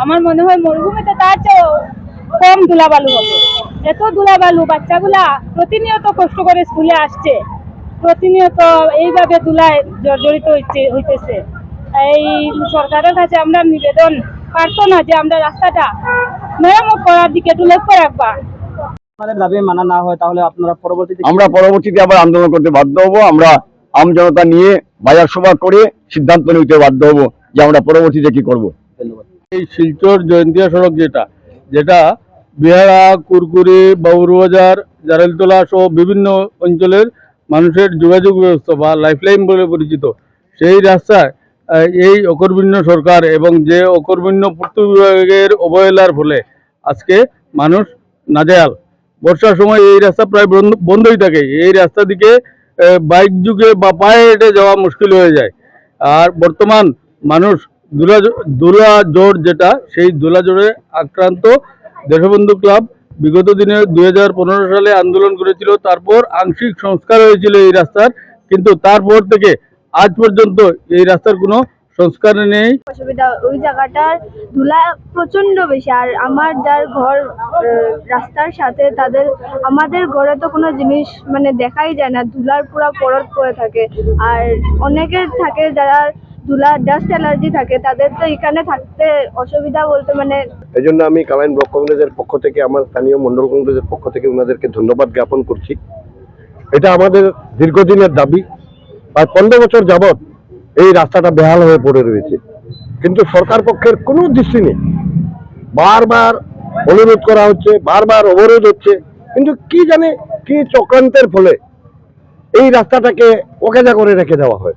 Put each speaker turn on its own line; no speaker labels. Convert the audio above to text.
আমার মনে হয় মরুভূমিতে তার চেয়ে কম ধুলাবালু হবে। এত ধুলাবালু, বাচ্চাগুলা প্রতিনিয়ত কষ্ট করে স্কুলে আসছে, প্রতিনিয়ত এইভাবে ধুলায় জর্জরিত হইতেছে। এই সরকারের কাছে আমরা নিবেদন, প্রার্থনা যে আমরা রাস্তাটা মেরামত করার দিকে একটু লক্ষ্য রাখবা।
আমাদের দাবি মানা না হয় তাহলে আপনারা
পরবর্তীতে আবার আন্দোলন করতে বাধ্য হব। আমরা আম জনতা নিয়ে বাজার সভা করে সিদ্ধান্ত নিতে বাধ্য হব যে আমরা পরবর্তীতে কি করব।
ধন্যবাদ।
এই শিলচর জয়ন্তিয়া সড়ক যেটা বিহারা, কুরকুরি, বাবুরবাজার, জারেলতলা সহ বিভিন্ন অঞ্চলের মানুষের যোগাযোগ ব্যবস্থা বা লাইফলাইন বলে পরিচিত, সেই রাস্তায় এই অকর্মণ্য সরকার এবং যে অকর্মণ্য পূর্ত বিভাগের অবহেলার ফলে আজকে মানুষ নাজেহাল। বর্ষার সময় এই রাস্তা প্রায় বন্ধই থাকে। এই রাস্তা দিকে বাইক যুগে বা পায়ে হেঁটে যাওয়া মুশকিল হয়ে যায়। আর বর্তমান মানুষ ধুলা জ্বর সেই ধুলা জ্বরে আক্রান্ত। দেশবন্ধু ক্লাব বিগত দিনে 2015 সালে আন্দোলন করেছিল, তারপর আংশিক সংস্কার হয়েছিল এই রাস্তার, কিন্তু তারপর থেকে আজ পর্যন্ত এই রাস্তার কোনো সংস্কার নেই।
অসুবিধা, ওই জায়গাটার ধুলা প্রচন্ড বেশি। আর আমার যার ঘর রাস্তার সাথে, আমাদের ঘরে তো কোনো জিনিস মানে দেখাই যায় না, ধুলার পুরো পরত পড়ে থাকে। আর অনেকের থাকে যারা ধুলা ডাস্ট অ্যালার্জি থাকে, তাদের তো এখানে থাকতে অসুবিধা বলতে মানে।
এই জন্য আমি কালাইন ব্লক কংগ্রেসের পক্ষ থেকে, আমার স্থানীয় মন্ডল কংগ্রেসের পক্ষ থেকে ওনাদেরকে ধন্যবাদ জ্ঞাপন করছি। এটা আমাদের দীর্ঘদিনের দাবি। প্রায় 15 বছর যাবৎ এই রাস্তাটা বেহাল হয়ে পড়ে রয়েছে, কিন্তু সরকার পক্ষের কোনো দৃষ্টি নেই। বারবার অনুরোধ করা হচ্ছে, বারবার অবরোধ হচ্ছে, কিন্তু কি জানে কি চক্রান্তের ফলে এই রাস্তাটাকে অকেজা করে রেখে দেওয়া হয়।